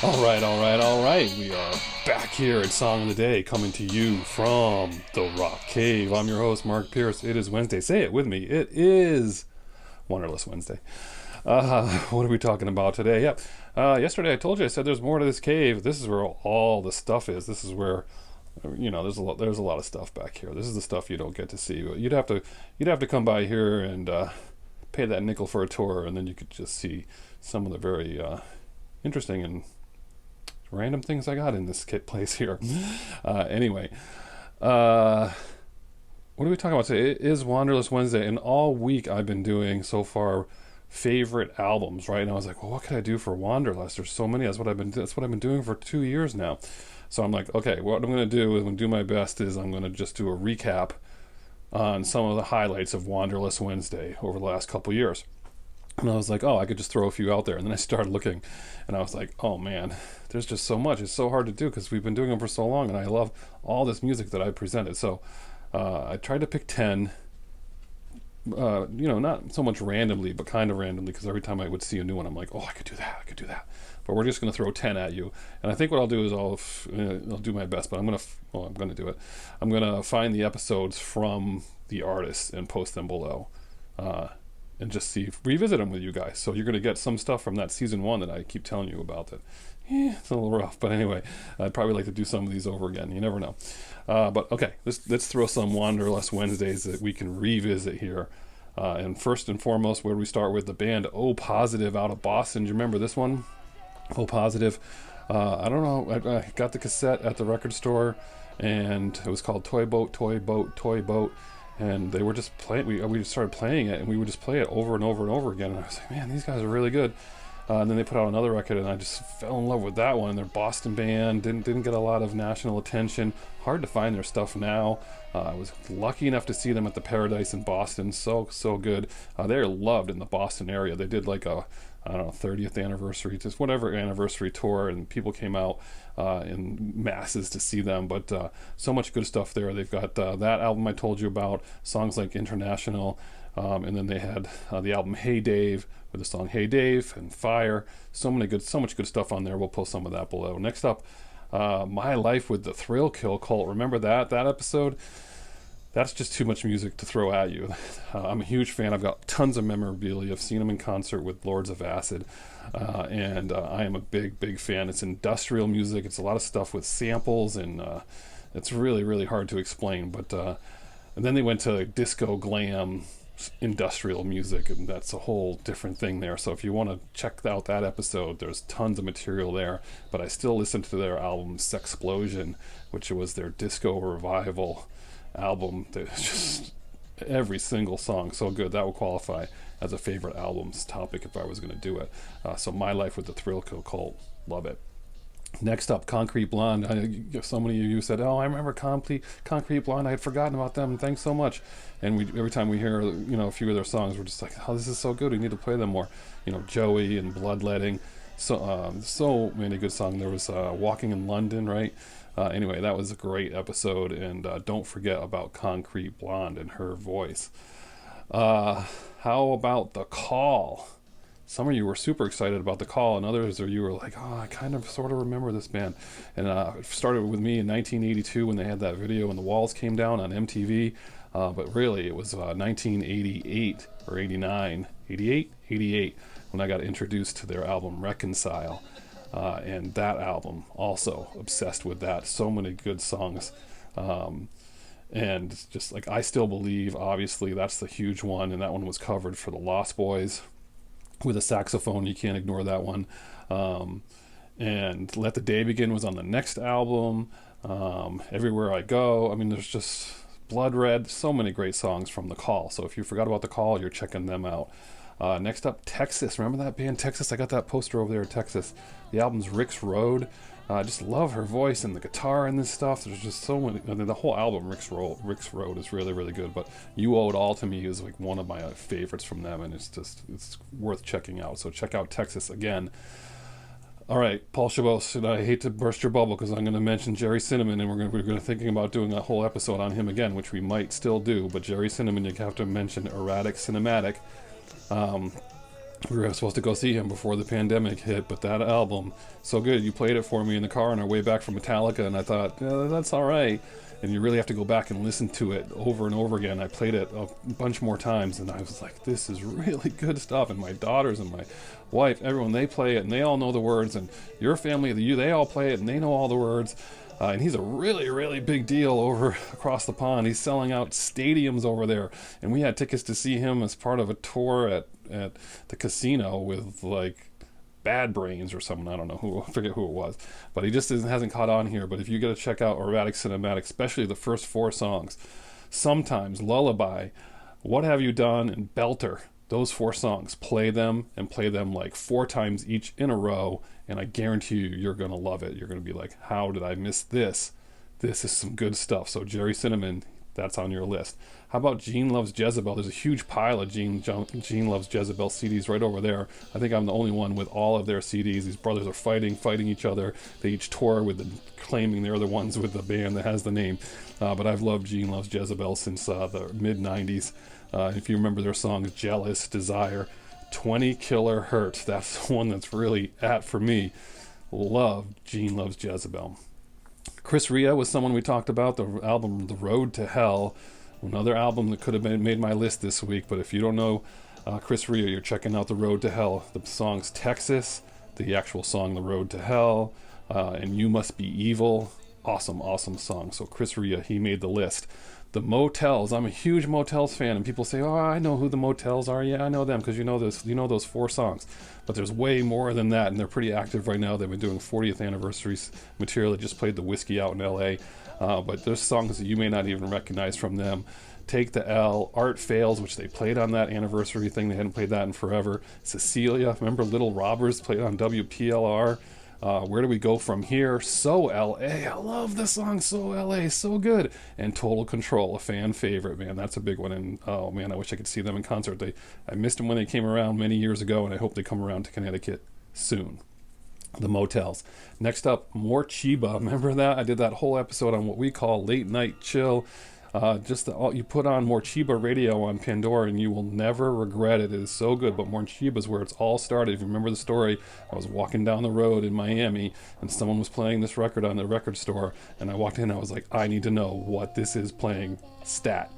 All right. We are back here at Song of the Day, coming to you from the Rock Cave. I'm your host, Mark Pierce. It is Wednesday. Say it with me. It is Wanderlust Wednesday. What are we talking about today? Yep. Yesterday I told you, I said there's more to this cave. This is where all the stuff is. This is where, there's a lot of stuff back here. This is the stuff you don't get to see. You'd have to come by here and pay that nickel for a tour, and then you could just see some of the very interesting and random things I got in this place here. Anyway, what are we talking about today? It is Wanderlust Wednesday, and all week I've been doing so far favorite albums, right? And I was like, well, what can I do for Wanderlust? There's so many. That's what I've been doing for 2 years now. So I'm like, okay, what I'm going to do is I'm going to do my best is I'm going to just do a recap on some of the highlights of Wanderlust Wednesday over the last couple years. And I was like, oh, I could just throw a few out there. And then I started looking, and I was like, oh man, there's just so much. It's so hard to do because we've been doing them for so long, and I love all this music that I presented. So I tried to pick 10, not so much randomly, but kind of randomly, because every time I would see a new one, I'm like, oh, I could do that. But we're just going to throw 10 at you. And I think what I'll do is I'll do my best, but I'm going to do it. I'm going to find the episodes from the artists and post them below. And just revisit them with you guys. So you're going to get some stuff from that season 1 that I keep telling you about that. It's a little rough, but anyway, I'd probably like to do some of these over again. You never know. But okay, let's throw some Wanderlust Wednesdays that we can revisit here. And first and foremost, where do we start with? The band O Positive out of Boston. Do you remember this one? O Positive. I don't know. I got the cassette at the record store, and it was called Toy Boat. And they were just playing. We just started playing it, and we would just play it over and over and over again. And I was like, man, these guys are really good. And then they put out another record, and I just fell in love with that one. They're a Boston band, didn't get a lot of national attention. Hard to find their stuff now. I was lucky enough to see them at the Paradise in Boston. So good. They're loved in the Boston area. They did like a 30th anniversary, just whatever anniversary tour, and people came out in masses to see them. But so much good stuff there. They've got that album I told you about, songs like International, and then they had the album Hey Dave with the song Hey Dave and Fire. So much good stuff on there. We'll post some of that below. Next up, My Life with the Thrill Kill Kult. Remember that episode? That's just too much music to throw at you. I'm a huge fan. I've got tons of memorabilia. I've seen them in concert with Lords of Acid, and I am a big fan. It's industrial music. It's a lot of stuff with samples, and it's really, really hard to explain. But and then they went to disco glam industrial music, and that's a whole different thing there. So if you want to check out that episode, there's tons of material there. But I still listen to their album Sexplosion, which was their disco revival album. Just every single song so good. That would qualify as a favorite albums topic if I was going to do it. So My Life with the Thrill Kill Kult, love it. Next up, Concrete Blonde. So many of you said, oh, I remember Concrete Blonde. I had forgotten about them. Thanks so much. And every time we hear a few of their songs, we're just like, oh, this is so good. We need to play them more. Joey and Bloodletting. So many good songs. There was Walking in London, right? Anyway, that was a great episode, and don't forget about Concrete Blonde and her voice. How about The Call? Some of you were super excited about The Call, and others of you were like, oh, I kind of sort of remember this band. And it started with me in 1982 when they had that video and the walls came down on MTV. But really, it was 1988 or 89, 88 when I got introduced to their album Reconcile. And that album, also obsessed with that. So many good songs. And just like I Still Believe, obviously, that's the huge one. And that one was covered for the Lost Boys with a saxophone. You can't ignore that one. And Let the Day Begin was on the next album. Everywhere I Go. I mean, there's just Blood Red. So many great songs from The Call. So if you forgot about The Call, you're checking them out. Next up, Texas. Remember that band Texas? I got that poster over there at Texas. The album's Rick's Road. I just love her voice and the guitar and this stuff. There's just so many. I mean, the whole album, Rick's Road, is really, really good. But You Owe It All to Me is like one of my favorites from them, and it's worth checking out. So check out Texas again. All right, Paul Chabos, and I hate to burst your bubble because I'm going to mention Gerry Cinnamon, and we're going to thinking about doing a whole episode on him again, which we might still do. But Gerry Cinnamon, you have to mention Erratic Cinematic. We were supposed to go see him before the pandemic hit, but that album, so good. You played it for me in the car on our way back from Metallica, and I thought, that's all right. And you really have to go back and listen to it over and over again. I played it a bunch more times, and I was like, this is really good stuff. And my daughters and my wife, everyone, they play it, and they all know the words. And your family, they all play it, and they know all the words. And he's a really, really big deal over across the pond. He's selling out stadiums over there. And we had tickets to see him as part of a tour at the casino with like Bad Brains or someone. I don't know who, I forget who it was. But he just hasn't caught on here. But if you get to check out Erratic Cinematic, especially the first 4 songs, Sometimes, Lullaby, What Have You Done, and Belter, those 4 songs, play them and play them like 4 times each in a row, and I guarantee you're going to love it. You're going to be like, how did I miss this? This is some good stuff. So Gerry Cinnamon, that's on your list. How about Gene Loves Jezebel? There's a huge pile of Gene Loves Jezebel CDs right over there. I think I'm the only one with all of their CDs. These brothers are fighting each other. They each tour with claiming they're the ones with the band that has the name. But I've loved Gene Loves Jezebel since the mid-90s. If you remember their songs, Jealous, Desire, 20 Killer Hurt. That's the one that's really for me. Love Gene Loves Jezebel. Chris Rea was someone we talked about, the album The Road to Hell. Another album that could have made my list this week, but if you don't know Chris Rea, you're checking out The Road to Hell. The songs Texas, the actual song The Road to Hell, and You Must Be Evil. Awesome, awesome song. So Chris Rea, he made the list. The Motels. I'm a huge Motels fan, and people say, "Oh, I know who the Motels are." Yeah, I know them because you know those 4 songs. But there's way more than that, and they're pretty active right now. They've been doing 40th anniversary material. They just played the Whiskey out in L.A. But there's songs that you may not even recognize from them. Take the L, Art Fails, which they played on that anniversary thing. They hadn't played that in forever. Cecilia, remember Little Robbers played on WPLR. Where Do We Go From Here? So L.A. I love the song So L.A. So good. And Total Control, a fan favorite, man. That's a big one. And oh man, I wish I could see them in concert. I missed them when they came around many years ago, and I hope they come around to Connecticut soon. The Motels. Next up, More Chiba. Remember that? I did that whole episode on what we call late night chill. You put on More Chiba radio on Pandora and you will never regret it. It is so good. But More Chiba is where it's all started. If you remember the story, I was walking down the road in Miami and someone was playing this record on the record store, and I walked in and I was like, I need to know what this is playing stat.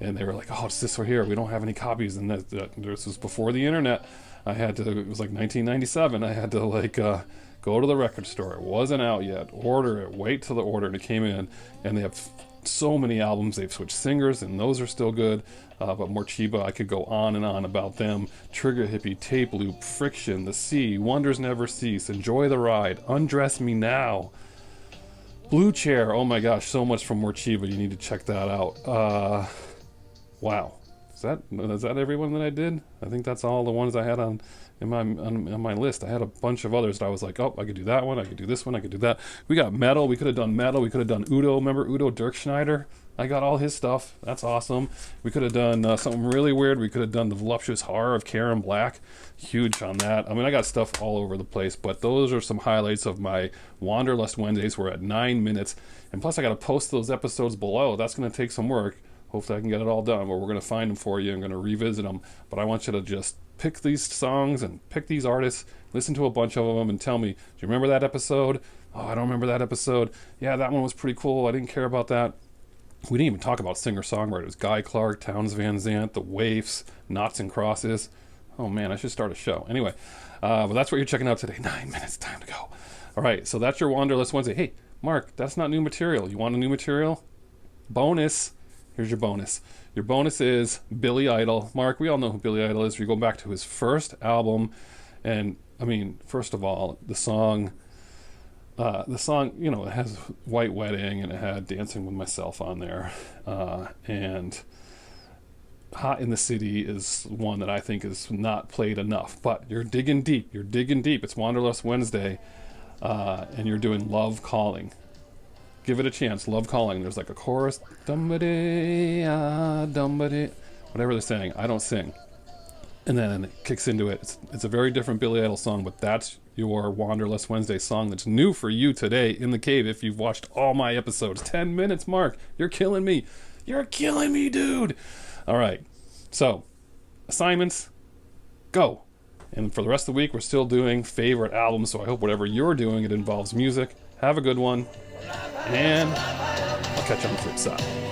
And they were like, oh, it's this right here. We don't have any copies. And this was before the internet. It was like 1997. I had to go to the record store. It wasn't out yet. Order it. Wait till the order. And it came in. And they have so many albums. They've switched singers, and those are still good. But More Chiba, I could go on and on about them. Trigger Hippie, Tape Loop, Friction, The Sea, Wonders Never Cease, Enjoy the Ride, Undress Me Now, Blue Chair. Oh my gosh, so much from More Chiba. You need to check that out. Wow. Is that everyone that I did? I think that's all the ones I had on my list. I had a bunch of others that I was like, oh, I could do that one, I could do this one, I could do that. We got metal. We could have done metal. We could have done Udo. Remember Udo Dirkschneider? I got all his stuff. That's awesome. We could have done something really weird. We could have done The Voluptuous Horror of Karen Black. Huge on that. I mean, I got stuff all over the place, but those are some highlights of my Wanderlust Wednesdays. We're at 9 minutes. And plus, I got to post those episodes below. That's going to take some work. Hopefully I can get it all done, but we're going to find them for you. I'm going to revisit them, but I want you to just pick these songs and pick these artists, listen to a bunch of them, and tell me, do you remember that episode? Oh, I don't remember that episode. Yeah, that one was pretty cool. I didn't care about that. We didn't even talk about singer-songwriters. Guy Clark, Townes Van Zandt, The Waifs, Knots and Crosses. Oh man, I should start a show. Anyway, but that's what you're checking out today. 9 minutes, time to go. All right, so that's your Wanderlust Wednesday. Hey, Mark, that's not new material. You want a new material? Bonus. Here's your bonus. Your bonus is Billy Idol. Mark, we all know who Billy Idol is. We go back to his first album, and I mean, first of all, the song, you know, it has White Wedding, and it had Dancing with Myself on there, and Hot in the City is one that I think is not played enough. But you're digging deep. You're digging deep. It's Wanderlust Wednesday, and you're doing Love Calling. Give it a chance. Love Calling. There's like a chorus. Dumbity, dumbity. Whatever they're saying. I don't sing. And then it kicks into it. It's a very different Billy Idol song, but that's your Wanderlust Wednesday song that's new for you today in the cave if you've watched all my episodes. 10 minutes, Mark. You're killing me. You're killing me, dude. All right. So, assignments. Go. And for the rest of the week, we're still doing favorite albums. So I hope whatever you're doing, it involves music. Have a good one. And I'll catch you on the flip side.